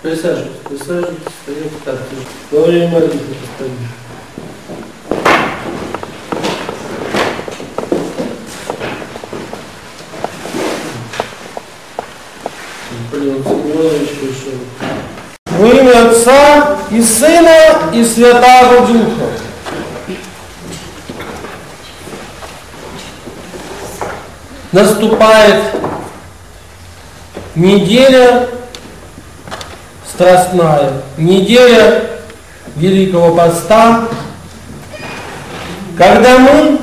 Присаживайтесь, присаживайтесь, встаем так. Во время молитвы постоишь. Во имя Отца и Сына и Святаго Духа. Наступает неделя страстная, неделя Великого Поста, когда мы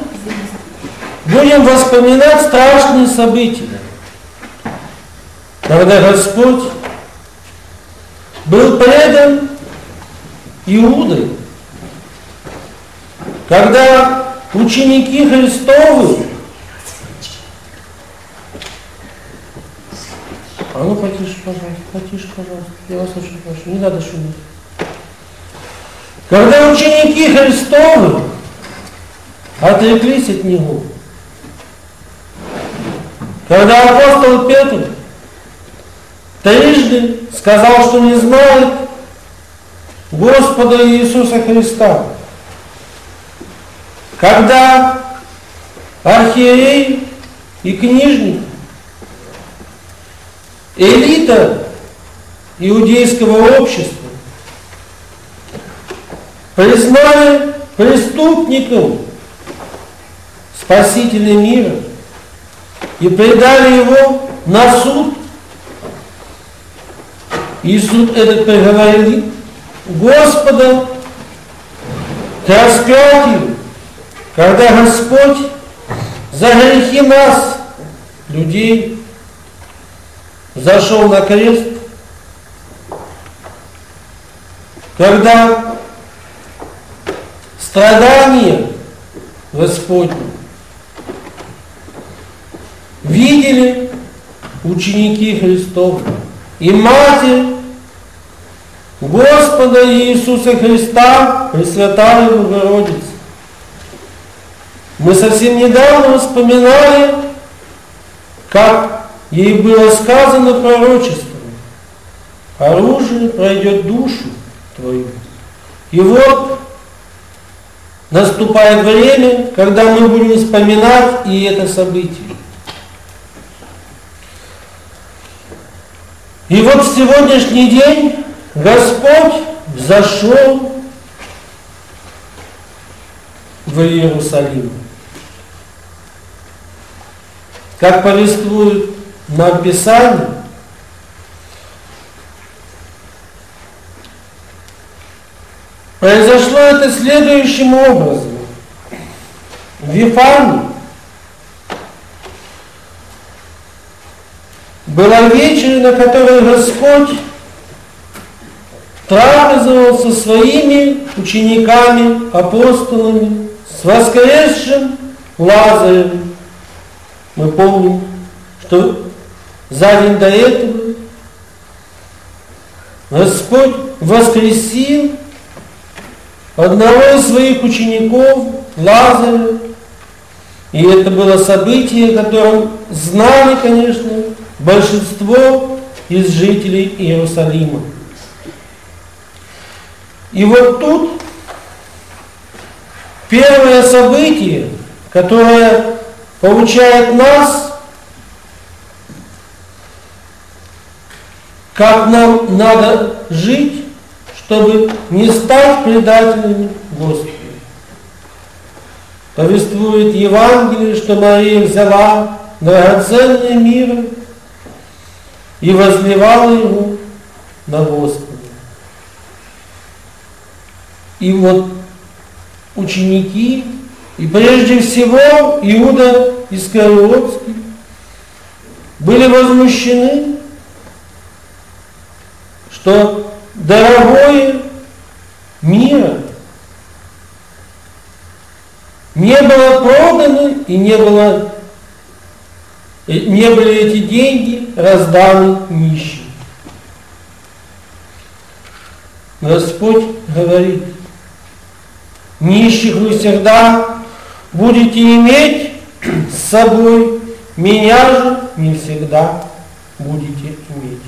будем вспоминать страшные события, когда Господь был предан Иудой, когда ученики Христовы, а ну потише, пожалуйста, я вас очень прошу, не надо шуметь. Когда ученики Христовы отреклись от Него, когда апостол Петр трижды сказал, что не знает Господа Иисуса Христа, когда архиерей и книжник, элита иудейского общества признали преступником Спасителя мира и предали его на суд. И суд этот приговорил Господа к распятию, когда Господь за грехи нас, людей, зашел на крест, когда страдания Господни видели ученики Христов и Матерь Господа Иисуса Христа, Пресвятая Богородица. Мы совсем недавно вспоминали, как ей было сказано пророчеством: оружие пройдет душу твою. И вот наступает время, когда мы будем вспоминать и это событие. И вот в сегодняшний день Господь взошел в Иерусалим. Как повествует нам Писание, произошло это следующим образом. В Вифании была вечеря, на которой Господь трапезовал со своими учениками, апостолами, с воскресшим Лазарем. Мы помним, что за день до этого Господь воскресил одного из своих учеников, Лазаря. И это было событие, которое знали, конечно, большинство из жителей Иерусалима. И вот тут первое событие, которое получает нас, как нам надо жить, чтобы не стать предателями Господа. Повествует Евангелие, что Мария взяла драгоценный мир и возливала его на Господа. И вот ученики, и прежде всего Иуда Искариотский, были возмущены, что дорогое мира не было продано и не были эти деньги разданы нищим. Господь говорит: нищих вы всегда будете иметь с собой, меня же не всегда будете иметь.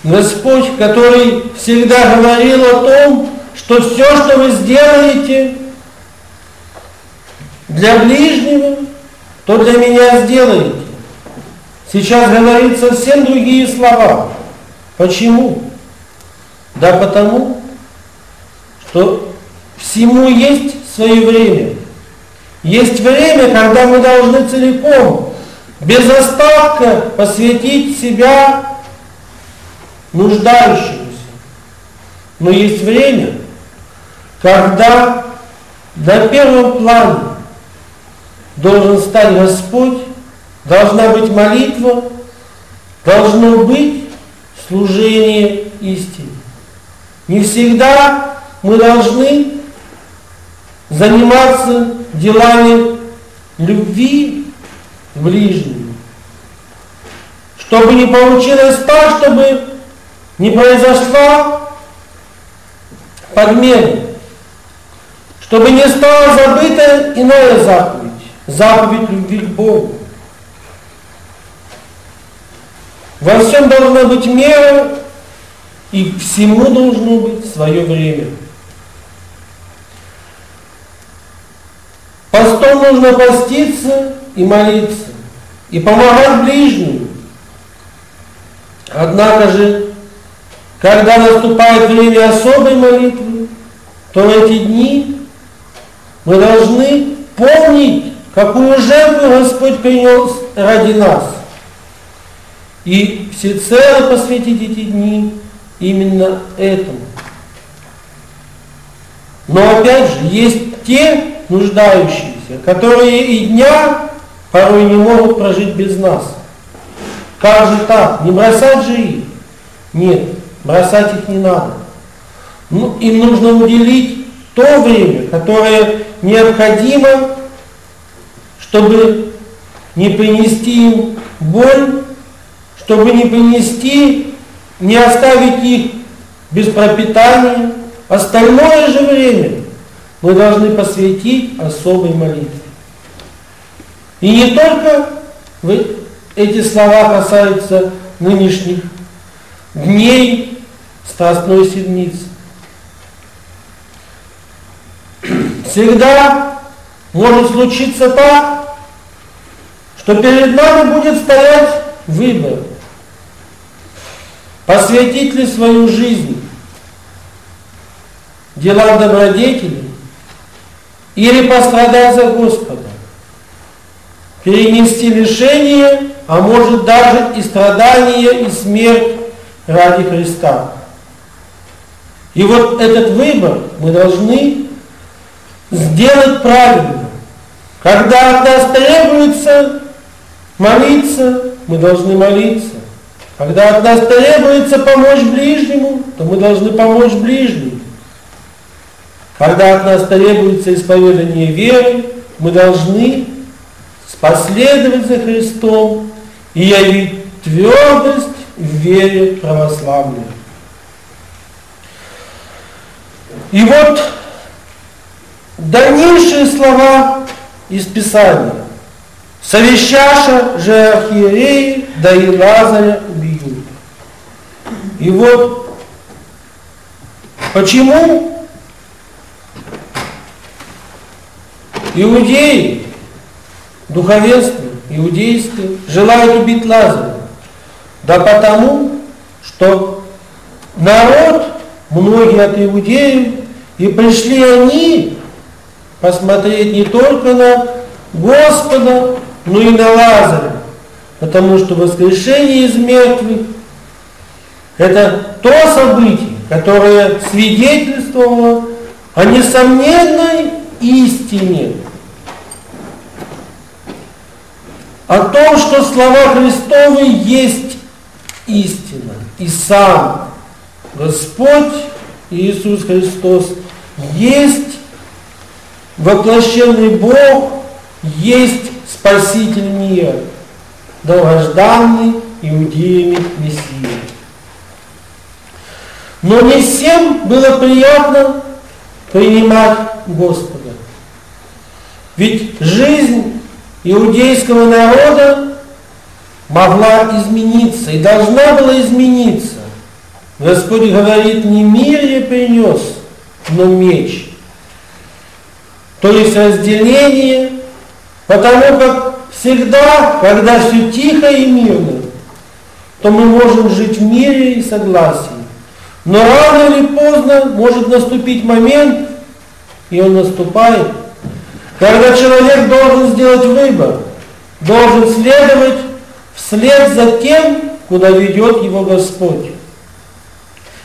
Господь, который всегда говорил о том, что все, что вы сделаете для ближнего, то для меня сделаете. Сейчас говорит совсем другие слова. Почему? Да потому, что всему есть свое время. Есть время, когда мы должны целиком, без остатка посвятить себя нуждающемуся. Но есть время, когда на первом плане должен стать Господь, должна быть молитва, должно быть служение истине. Не всегда мы должны заниматься делами любви к ближнему, чтобы не получилось так, чтобы не произошла подмена, чтобы не стала забыта иная заповедь, заповедь любви к Богу. Во всем должна быть мера, и всему должно быть свое время. Постом нужно поститься и молиться, и помогать ближнему. Однако же, когда наступает время особой молитвы, то в эти дни мы должны помнить, какую жертву Господь принес ради нас. И всецело посвятить эти дни именно этому. Но опять же, есть те нуждающиеся, которые и дня порой не могут прожить без нас. Как же так? Не бросать же их? Нет, бросать их не надо. Им нужно уделить то время, которое необходимо, чтобы не принести им боль, чтобы не принести, не оставить их без пропитания. Остальное же время мы должны посвятить особой молитве. И не только эти слова касаются нынешних дней Страстной Седмицы. Всегда может случиться так, что перед нами будет стоять выбор. Посвятить ли свою жизнь делам добродетели или пострадать за Господа, перенести лишение, а может даже и страдания, и смерть ради Христа. И вот этот выбор мы должны сделать правильно. Когда от нас требуется молиться, мы должны молиться. Когда от нас требуется помочь ближнему, то мы должны помочь ближнему. Когда от нас требуется исповедание веры, мы должны последовать за Христом и явить твердость в вере православной. И вот дальнейшие слова из Писания. «Совещаша же архиереи, да и Лазаря убьют». И вот почему иудеи, духовенство иудейское, желают убить Лазаря? Да потому, что народ, многие от иудеев, и пришли они посмотреть не только на Господа, но и на Лазаря, потому что воскрешение из мертвых – это то событие, которое свидетельствовало о несомненной истине, о том, что слова Христовы есть истина, и сам Господь Иисус Христос есть воплощенный Бог, есть Спаситель мира, долгожданный иудеями Мессия. Но не всем было приятно принимать Господа. Ведь жизнь иудейского народа могла измениться и должна была измениться. Господь говорит, не мир я принес, но меч. То есть разделение, потому как всегда, когда все тихо и мирно, то мы можем жить в мире и согласии. Но рано или поздно может наступить момент, и он наступает, когда человек должен сделать выбор, должен следовать вслед за тем, куда ведет его Господь.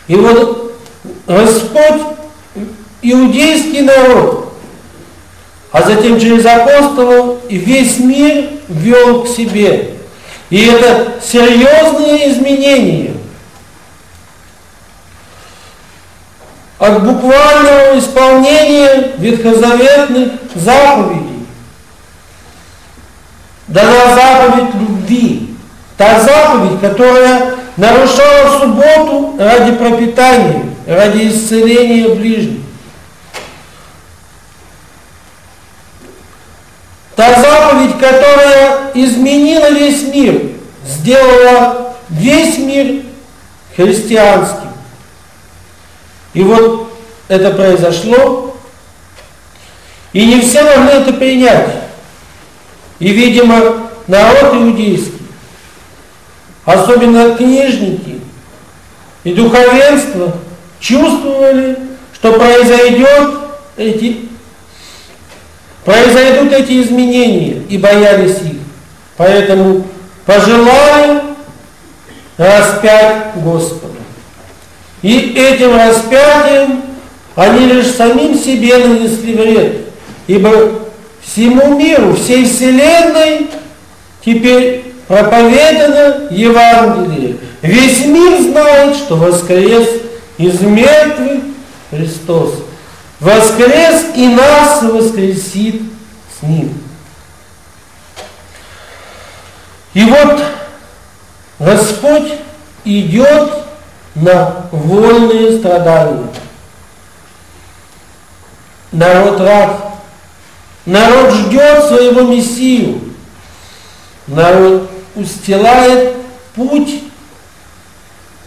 И вот Господь иудейский народ, а затем через апостолов и весь мир вел к себе. И это серьезные изменения от буквального исполнения ветхозаветных заповедей дана заповедь любви. Та заповедь, которая нарушала субботу ради пропитания, ради исцеления ближних. Та заповедь, которая изменила весь мир, сделала весь мир христианским. И вот это произошло, и не все могли это принять. И, видимо, народ иудейский, особенно книжники и духовенство, чувствовали, что произойдут эти изменения, и боялись их. Поэтому пожелали распять Господа. И этим распятием они лишь самим себе нанесли вред, ибо всему миру, всей вселенной теперь проповедано Евангелие. Весь мир знает, что воскрес из мертвых Христос. Воскрес и нас воскресит с Ним. И вот Господь идет на вольные страдания. Народ рад. Народ ждет своего Мессию. Народ устилает путь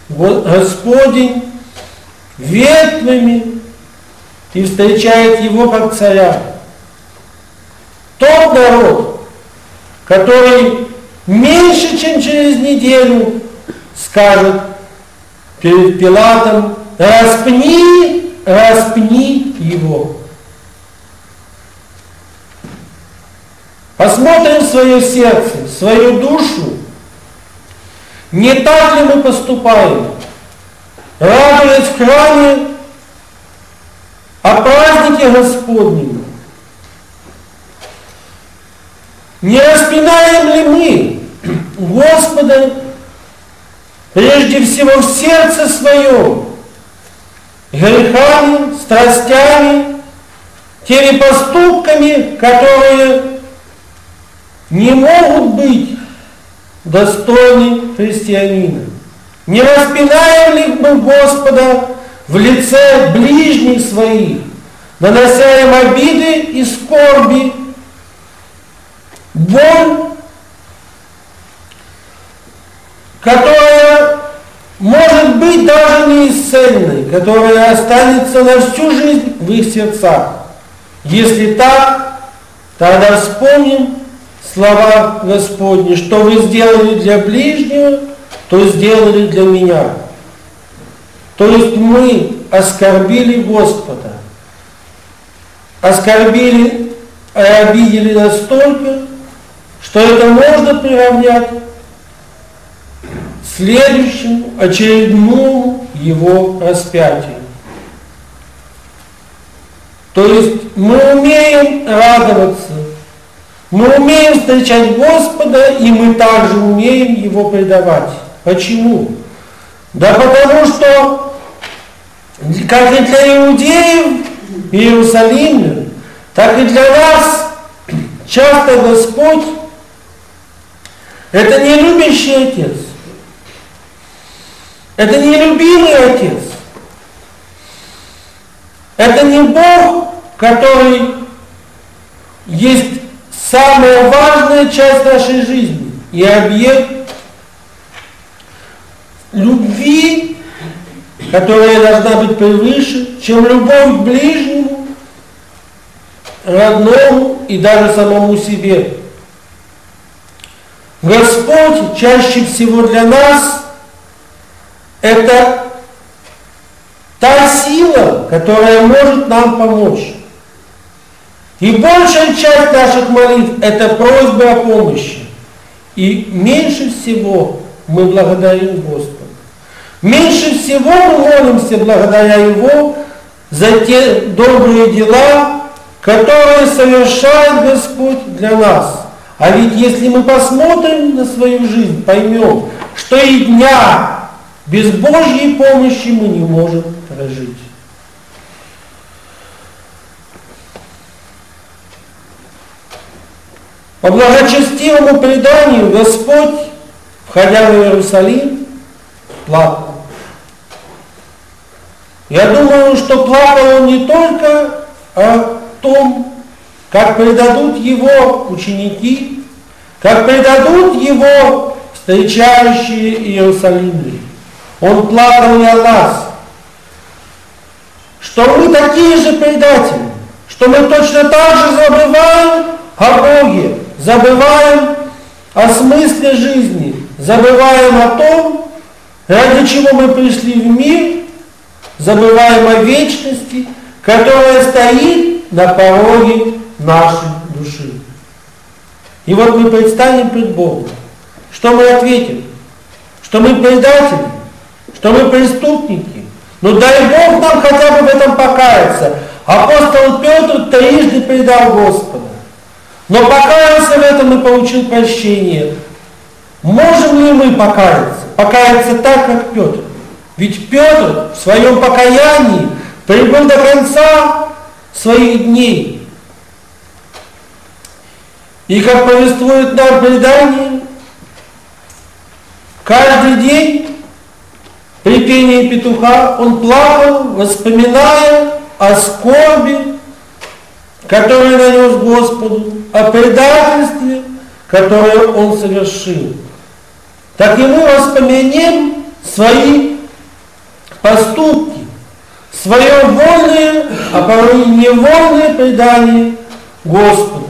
Господень ветвями и встречает его как царя. Тот народ, который меньше, чем через неделю скажет перед Пилатом: распни его. Посмотрим в свое сердце, в свою душу, не так ли мы поступаем, радуясь в храме о празднике Господнем. Не распинаем ли мы Господа прежде всего в сердце своем грехами, страстями, теми поступками, которые не могут быть достойны христианина? Не распинаем ли мы Господа в лице ближних своих, нанося им обиды и скорби, боль, которая может быть даже неисцельной, которая останется на всю жизнь в их сердцах? Если так, тогда вспомним слова Господни: что вы сделали для ближнего, то сделали для меня. То есть мы оскорбили Господа, оскорбили и обидели настолько, что это можно приравнять следующему очередному его распятию. То есть мы умеем радоваться, мы умеем встречать Господа, и мы также умеем Его предавать. Почему? Да потому что, как и для иудеев и иерусалимлян, так и для нас часто Господь — это не любящий Отец, это не любимый Отец, это не Бог, который есть самая важная часть нашей жизни и объект любви которая должна быть превыше, чем любовь к ближнему, родному и даже самому себе. Господь чаще всего для нас это та сила, которая может нам помочь. И большая часть наших молитв – это просьбы о помощи. И меньше всего мы благодарим Господа. Меньше всего мы молимся благодаря Его за те добрые дела, которые совершает Господь для нас. А ведь если мы посмотрим на свою жизнь, поймем, что и дня без Божьей помощи мы не можем прожить. По благочестивому преданию Господь, входя в Иерусалим, плакал. Я думаю, что плакал он не только о том, как предадут его ученики, как предадут его встречающие иерусалимляне. Он плакал и о нас, что мы такие же предатели, что мы точно так же забываем о Боге, забываем о смысле жизни, забываем о том, ради чего мы пришли в мир, забываем о вечности, которая стоит на пороге нашей души. И вот мы предстанем пред Богом. Что мы ответим? Что мы предатели? Что мы преступники? Ну дай Бог нам хотя бы в этом покаяться. Апостол Петр трижды предал Господа. Но покаялся в этом и получил прощение. Можем ли мы покаяться? Покаяться так, как Петр. Ведь Петр в своем покаянии прибыл до конца своих дней. И как повествует нам предание, каждый день при пении петуха он плакал, вспоминая о скорби, которую нанес Господу, о предательстве, которое он совершил. Так и мы вспомним свои поступки, свое вольное, а порой невольное предание Господу.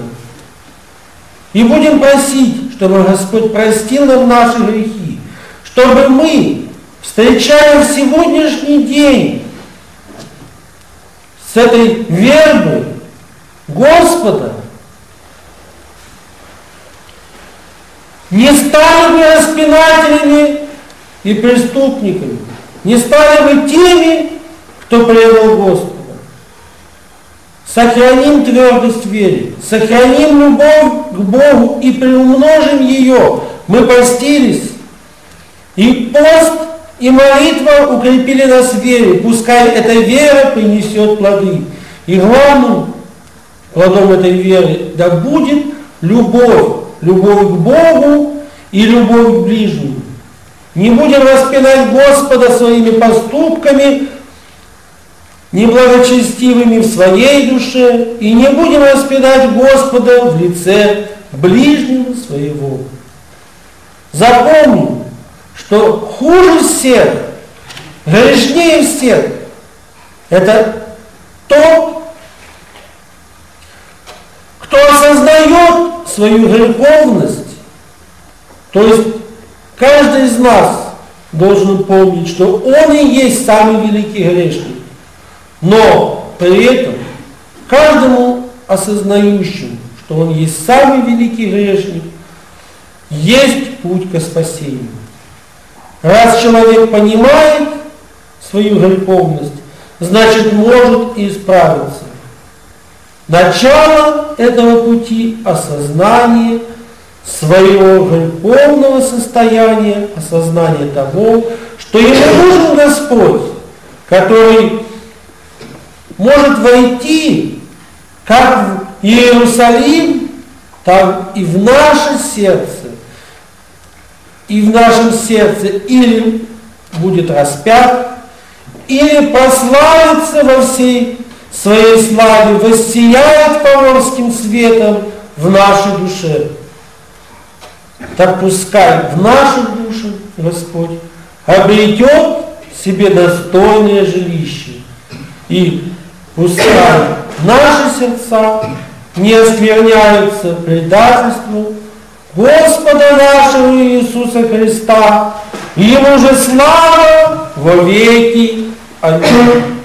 И будем просить, чтобы Господь простил нам наши грехи, чтобы мы, встречая в сегодняшний день с этой вербой Господа, не стали бы распинателями и преступниками, не стали бы теми, кто предал Господа. Сохраним твердость в вере, сохраним любовь к Богу и приумножим ее. Мы постились, и пост, и молитва укрепили нас в вере. Пускай эта вера принесет плоды. И главным плодом этой веры да будет любовь. Любовь к Богу и любовь к ближнему. Не будем распинать Господа своими поступками, неблагочестивыми в своей душе, и не будем распинать Господа в лице ближнего своего. Запомним, что хуже всех, грешнее всех, это тот, кто осознает свою греховность. То есть каждый из нас должен помнить, что он и есть самый великий грешник. Но при этом каждому осознающему, что он есть самый великий грешник, есть путь к спасению. Раз человек понимает свою греховность, значит может и исправиться. Начало этого пути – осознание своего греховного состояния, осознание того, что ему нужен Господь, который может войти как в Иерусалим, так и в наше сердце. И в нашем сердце или будет распят, или прославится во всей своей славе, воссияет фаворским светом в нашей душе. Так пускай в наших душах Господь обретет себе достойное жилище. И пускай наши сердца не оскверняются предательством Господа нашего Иисуса Христа, Ему же слава во веки. Аминь.